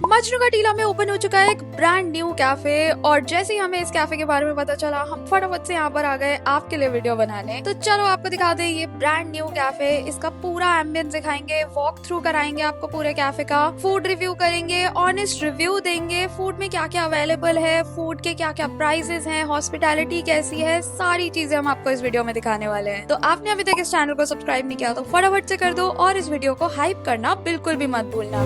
मजनू का टीला में ओपन हो चुका है एक ब्रांड न्यू कैफे और जैसे ही हमें इस कैफे के बारे में पता चला हम फटाफट से यहाँ पर आ गए आपके लिए वीडियो बनाने। तो चलो आपको दिखा दे ये ब्रांड न्यू कैफे, इसका पूरा एम्बियंस दिखाएंगे, वॉक थ्रू कराएंगे आपको पूरे कैफे का, फूड रिव्यू करेंगे, ऑनेस्ट रिव्यू देंगे, फूड में क्या क्या अवेलेबल है, फूड के क्या क्या प्राइसेस हैं, हॉस्पिटैलिटी कैसी है, सारी चीजें हम आपको इस वीडियो में दिखाने वाले हैं। तो आपने अभी तक इस चैनल को सब्सक्राइब नहीं किया तो फटाफट से कर दो और इस वीडियो को हाइप करना बिल्कुल भी मत भूलना।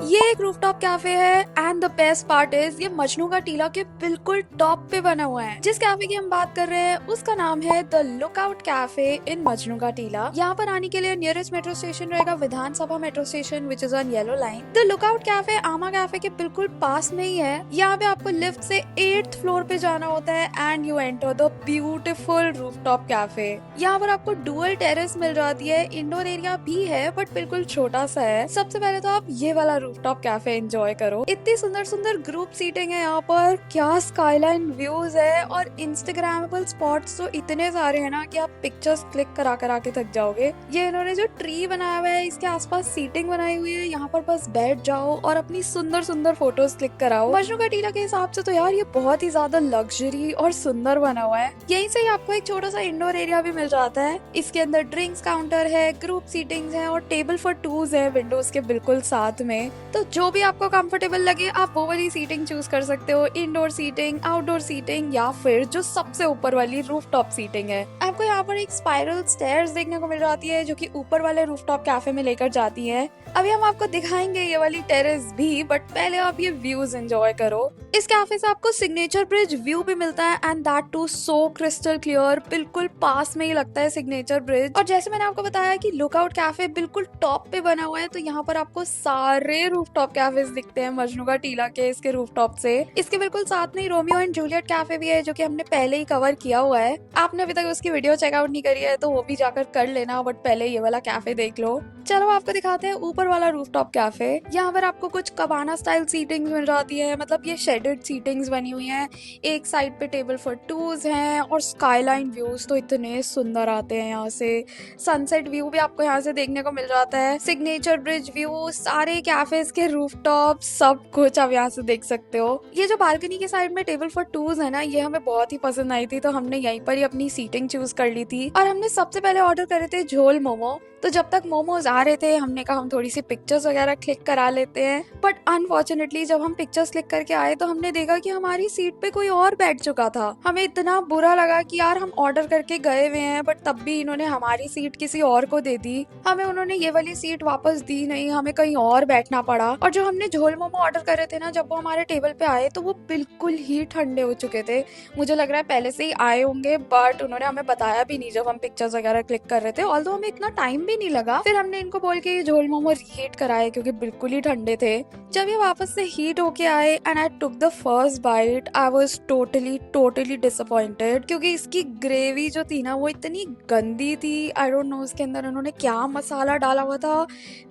ये एक रूफटॉप कैफे है and the best part is ये मजनू का टीला के बिल्कुल टॉप पे बना हुआ है। जिस कैफे की हम बात कर रहे हैं उसका नाम है the lookout cafe in Majnu का टीला। यहाँ पर आने के लिए नियरेस्ट मेट्रो स्टेशन रहेगा Vidhan Sabha metro station which is on yellow line. The lookout cafe Ama cafe के बिल्कुल पास में ही है। यहाँ पे आपको लिफ्ट से 8th फ्लोर पे जाना होता है and you enter the beautiful rooftop cafe. यहाँ पर आपको डुअल टेरेस मिल जाती है, इंडोर एरिया भी है बट बिल्कुल छोटा सा है। सबसे पहले तो आप ये वाला रूफटॉप कैफे एंजॉय करो। इतनी सुंदर सुंदर ग्रुप सीटिंग है यहाँ पर, क्या स्काईलाइन व्यूज है और इंस्टाग्रामेबल स्पॉट्स तो इतने सारे हैं ना कि आप पिक्चर्स क्लिक करा करा के थक जाओगे। ये इन्होंने जो ट्री बनाया हुआ है इसके आसपास सीटिंग बनाई हुई है, यहाँ पर बस बैठ जाओ और अपनी सुंदर सुंदर फोटोज क्लिक कराओ। मजनू का टीला के हिसाब से तो यार ये बहुत ही ज्यादा लग्जरी और सुंदर बना हुआ है। यहीं से ही आपको एक छोटा सा इंडोर एरिया भी मिल जाता है। इसके अंदर ड्रिंक्स काउंटर है, ग्रुप सीटिंग्स है और टेबल फॉर टूज है विंडोज के बिल्कुल साथ में। तो जो भी आपको कंफर्टेबल लगे आप वो वाली सीटिंग चूज कर सकते हो, इंडोर सीटिंग, आउटडोर सीटिंग या फिर जो सबसे ऊपर वाली रूफटॉप सीटिंग है। आपको यहाँ पर एक स्पाइरल स्टेयर्स देखने को मिल जाती है जो कि ऊपर वाले रूफटॉप कैफे में लेकर जाती है। अभी हम आपको दिखाएंगे ये वाली टेरेस भी, बट पहले आप ये व्यूज एंजॉय करो। इस कैफे से आपको सिग्नेचर ब्रिज व्यू भी मिलता है and that too so crystal clear, बिल्कुल पास में ही लगता है सिग्नेचर ब्रिज। और जैसे मैंने आपको बताया कि लुकआउट कैफे बिल्कुल टॉप पे बना हुआ है तो यहाँ पर आपको सारे रूफटॉप कैफेज दिखते हैं मजनू का टीला के इसके रूफटॉप से। इसके बिल्कुल साथ में रोमियो एंड जूलियट कैफे भी है जो कि हमने पहले ही कवर किया हुआ है। आपने अभी तक उसकी वीडियो चेकआउट नहीं करी है तो वो भी जाकर कर लेना, बट पहले ये वाला कैफे देख लो। चलो आपको दिखाते हैं ऊपर वाला रूफटॉप कैफे। यहाँ पर आपको कुछ कबाना स्टाइल सीटिंग्स मिल जाती है, मतलब ये शेडेड सीटिंग्स बनी हुई हैं। एक साइड पे टेबल फॉर टूज हैं और स्काईलाइन व्यूज तो इतने सुंदर आते हैं यहाँ से। सनसेट व्यू भी आपको यहाँ से देखने को मिल जाता है, सिग्नेचर ब्रिज व्यू, सारे कैफेज के रूफटॉप, सब कुछ आप यहाँ से देख सकते हो। ये जो बालकनी के साइड में टेबल फॉर टूज है ना, ये हमें बहुत ही पसंद आई थी तो हमने यहीं पर ही अपनी सीटिंग चूज कर ली थी। और हमने सबसे पहले ऑर्डर करे थे झोल मोमो। तो जब तक मोमोज आ रहे थे हमने कहा हम थोड़ी सी पिक्चर्स वगैरह क्लिक करा लेते हैं, बट अनफॉर्चुनेटली जब हम पिक्चर्स क्लिक करके आए तो हमने देखा कि हमारी सीट पे कोई और बैठ चुका था। हमें इतना बुरा लगा कि यार हम ऑर्डर करके गए हुए हैं बट तब भी इन्होंने हमारी सीट किसी और को दे दी। हमें उन्होंने ये वाली सीट वापस दी नहीं, हमें कहीं और बैठना पड़ा। और जो हमने झोल मोमो ऑर्डर करे थे ना, जब वो हमारे टेबल पे आए तो वो बिल्कुल ही ठंडे हो चुके थे। मुझे लग रहा है पहले से ही आए होंगे बट उन्होंने हमें बताया भी नहीं जब हम पिक्चर्स वगैरह क्लिक कर रहे थे। ऑल्दो हमें इतना टाइम भी नहीं लगा। फिर हमने इनको बोल के ये झोल मोमो रीहीट कराए क्योंकि बिल्कुल ही ठंडे थे। जब ये वापस से हीट होके आए and I took the first bite, I was totally disappointed क्योंकि इसकी ग्रेवी जो थी ना वो इतनी गंदी थी। आई डोंट नो उसके अंदर उन्होंने क्या मसाला डाला हुआ था,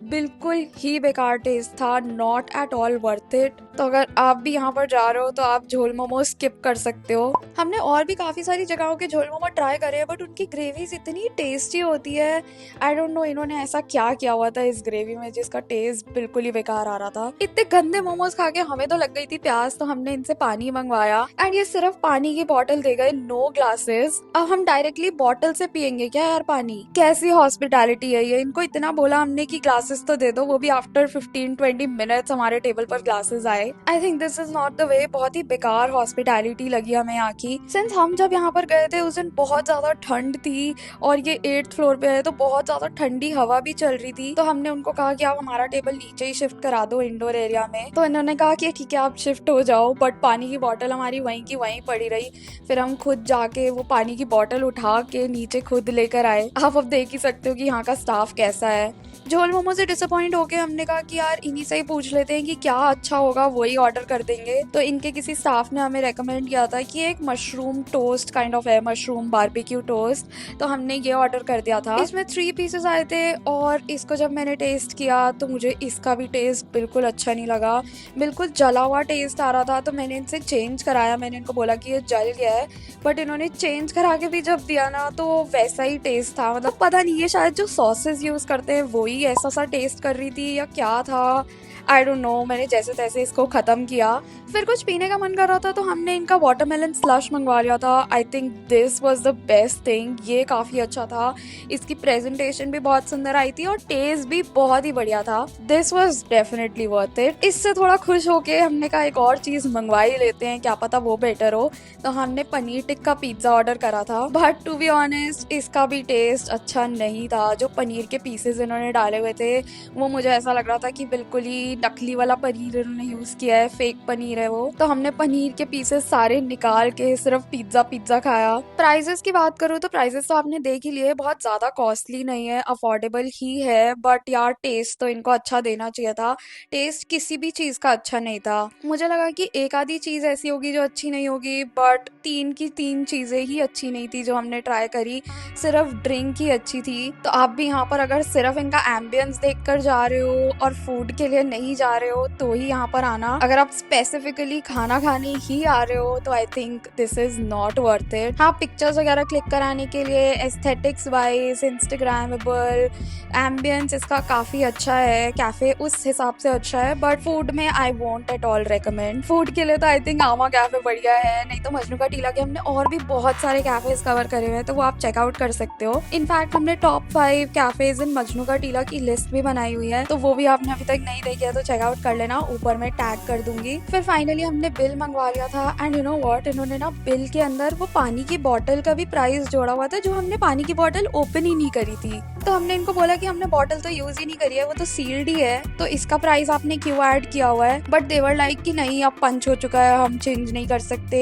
बिल्कुल ही बेकार टेस्ट था, not at all worth it. तो अगर आप भी यहाँ पर जा रहे हो तो आप झोल मोमो स्किप कर सकते हो। हमने और भी काफी सारी जगहों के झोल मोमो ट्राई करे हैं बट उनकी ग्रेवीज इतनी टेस्टी होती है। आई डोंट नो इन्होंने ऐसा क्या किया हुआ था इस ग्रेवी में जिसका टेस्ट बिल्कुल ही बेकार आ रहा था। इतने गंदे मोमोज खा के हमें तो लग गई थी प्यास, तो हमने इनसे पानी मंगवाया एंड ये सिर्फ पानी की बोतल दे गए, नो ग्लासेस। अब हम डायरेक्टली बोतल से पियेंगे क्या यार पानी? कैसी हॉस्पिटैलिटी है ये? इनको इतना बोला हमने कि ग्लासेस तो दे दो, वो भी आफ्टर 15-20 मिनट्स हमारे टेबल पर ग्लासेस आए। I think this is not the way. बहुत ही बेकार हॉस्पिटैलिटी लगी हमें यहाँ की। सिंस हम जब यहाँ पर गए थे उस दिन बहुत ज्यादा ठंड थी और ये 8th फ्लोर पे है तो बहुत ज्यादा ठंडी हवा भी चल रही थी। तो हमने उनको कहा कि आप हमारा टेबल नीचे ही शिफ्ट करा दो इंडोर एरिया में। तो इन्होंने कहा कि ठीक है आप शिफ्ट हो जाओ, बट पानी की बोतल हमारी वहीं की वहीं पड़ी रही। फिर हम खुद जाके वो पानी की बोतल उठा के नीचे खुद लेकर आए। आप अब देख ही सकते हो कि यहाँ का स्टाफ कैसा है। झोल मोमो से डिसअपॉइंट होके हमने कहा कि यार इन्हीं से ही पूछ लेते हैं कि क्या अच्छा होगा, वही ऑर्डर कर देंगे। तो इनके किसी स्टाफ ने हमें रेकमेंड किया था कि एक मशरूम टोस्ट काइंड ऑफ है, मशरूम बारबेक्यू टोस्ट, तो हमने ये ऑर्डर कर दिया था। इसमें 3 पीसेस आए थे और इसको जब मैंने टेस्ट किया तो मुझे इसका भी टेस्ट बिल्कुल अच्छा नहीं लगा। बिल्कुल जला हुआ टेस्ट आ रहा था, तो मैंने इनसे चेंज कराया। मैंने इनको बोला कि ये जल गया है, बट इन्होंने चेंज करा के भी जब दिया ना तो वैसा ही टेस्ट था। मतलब पता नहीं, ये शायद जो सॉसेस यूज़ करते हैं वही ऐसा सा टेस्ट कर रही थी या क्या था, आई डोंट नो। मैंने जैसे तैसे इसको ख़त्म किया। फिर कुछ पीने का मन कर रहा था तो हमने इनका वाटरमेलन स्लश मंगवा लिया था। I think this was the best thing. ये काफ़ी अच्छा था, इसकी प्रेजेंटेशन भी बहुत सुंदर आई थी और टेस्ट भी बहुत ही बढ़िया था। This was definitely worth it. इससे थोड़ा खुश होके हमने कहा एक और चीज़ मंगवा ही लेते हैं, क्या पता वो बेटर हो। तो हमने पनीर टिक्का पिज्ज़ा ऑर्डर करा था, बट टू बी ऑनेस्ट इसका भी टेस्ट अच्छा नहीं था। जो पनीर के पीसेस इन्होंने डाले हुए थे वो मुझे ऐसा लग रहा था कि बिल्कुल ही नकली वाला पनीर इन्होंने यूज़ किया है, फेक पनीर है वो। तो हमने पनीर के पीसेस सारे निकाल के सिर्फ पिज्ज़ा खाया। प्राइजेस की बात करूँ तो प्राइजेस तो आपने देख ही लिए, बहुत ज़्यादा कॉस्टली नहीं है, अफोर्डेबल ही है। बट यार टेस्ट तो इनको अच्छा देना चाहिए था। टेस्ट किसी भी चीज़ का अच्छा नहीं था। मुझे लगा कि एक आधी चीज़ ऐसी होगी जो अच्छी नहीं होगी, बट 3 की 3 चीज़ें ही अच्छी नहीं थी जो हमने ट्राई करी। सिर्फ ड्रिंक ही अच्छी थी। तो आप भी यहाँ पर अगर सिर्फ इनका एम्बियंस देख कर जा रहे हो और फूड के लिए नहीं जा रहे हो तो ही यहाँ पर आना। अगर आप स्पेसिफिकली खाना खाने ही आ रहे हो तो I think this is not worth it. हाँ, पिक्चर्स वगैरह क्लिक कराने के लिए, एस्थेटिक्स वाइज, इंस्टाग्रामेबल, एम्बियंस इसका काफ़ी अच्छा है, कैफ़े उस हिसाब से अच्छा है। बट फूड में I want at all recommend. Food के लिए तो आई थिंक आमा कैफ़े बढ़िया है, नहीं तो मजनू का टीला के हमने और भी बहुत सारे कैफ़ेज कवर करे हुए हैं, तो वो आप चेकआउट कर सकते हो। इनफैक्ट हमने टॉप 5 कैफ़ेज इन मजनू का टीला की लिस्ट भी बनाई हुई है, तो वो भी आपने अभी तक नहीं देखी है तो चेकआउट कर लेना, ऊपर मैं टैग कर दूंगी। फिर फाइनली हमने बिल मंगवा लिया था एंड यू नो व्हाट, इन्होंने ना बिल के अंदर वो पानी की बॉटल का भी प्राइस जोड़ा हुआ था, जो हमने पानी की बॉटल ओपन ही नहीं करी थी। तो हमने इनको बोला कि हमने बॉटल तो यूज ही नहीं करी है, वो तो सील्ड ही है, तो इसका प्राइस आपने क्यों ऐड किया हुआ है। बट देवर लाइक कि नहीं, अब पंच हो चुका है, हम चेंज नहीं कर सकते,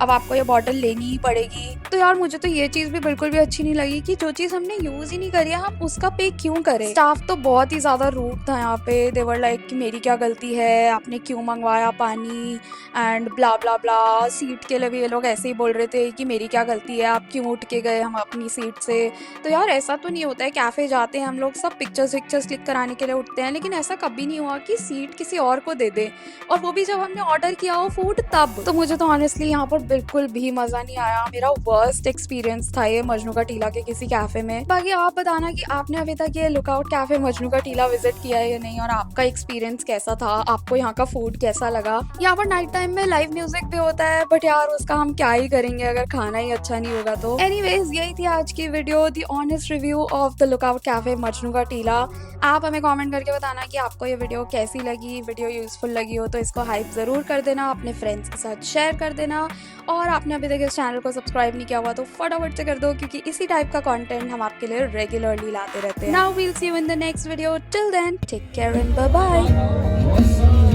अब आपको ये बॉटल लेनी ही पड़ेगी। तो यार मुझे तो ये चीज़ भी बिल्कुल भी अच्छी नहीं लगी कि जो चीज़ हमने यूज ही नहीं करी है हम उसका पे क्यों करें। स्टाफ तो बहुत ही ज़्यादा रूड था यहाँ पे। देवर लाइक कि मेरी क्या गलती है, आपने क्यों मंगवाया पानी and blah blah blah. Seat के लिए भी ये लोग ऐसे ही बोल रहे थे कि मेरी क्या गलती है, आप क्यों उठ के गए हम अपनी सीट से। तो यार ऐसा तो नहीं होता है, कैफ़े जाते हैं हम लोग सब पिक्चर्स क्लिक कराने के लिए उठते हैं, लेकिन ऐसा कभी नहीं हुआ कि सीट किसी और को दे दे, और वो भी जब हमने ऑर्डर किया हो फूड तब। तो मुझे तो ऑनेस्टली यहाँ पर बिल्कुल भी मज़ा नहीं आया। मेरा वर्स्ट एक्सपीरियंस था ये मजनू का टीला के किसी कैफ़े में। बाकी आप बताना कि आपने अभी तक ये लुकआउट कैफ़े मजनू का टीला विजिट किया है या नहीं, और आपका एक्सपीरियंस कैसा था, आपको यहाँ का फूड कैसा लगा। यहाँ पर नाइट टाइम में लाइव म्यूजिक भी होता है, बट यार उसका हम क्या ही करेंगे अगर खाना ही अच्छा नहीं होगा तो। एनीवेज यही थी आज की video, the honest review of the lookout cafe Majnu का टीला। आप हमें कमेंट करके बताना कि आपको ये वीडियो कैसी लगी। वीडियो यूजफुल लगी हो तो इसको हाइप ज़रूर कर देना, अपने फ्रेंड्स के साथ शेयर कर देना, और आपने अभी तक इस चैनल को सब्सक्राइब नहीं किया हुआ तो फटाफट से कर दो, क्योंकि इसी टाइप का कंटेंट हम आपके लिए रेगुलरली लाते रहते हैं। Now we'll see you in the next video, till then take care and bye bye.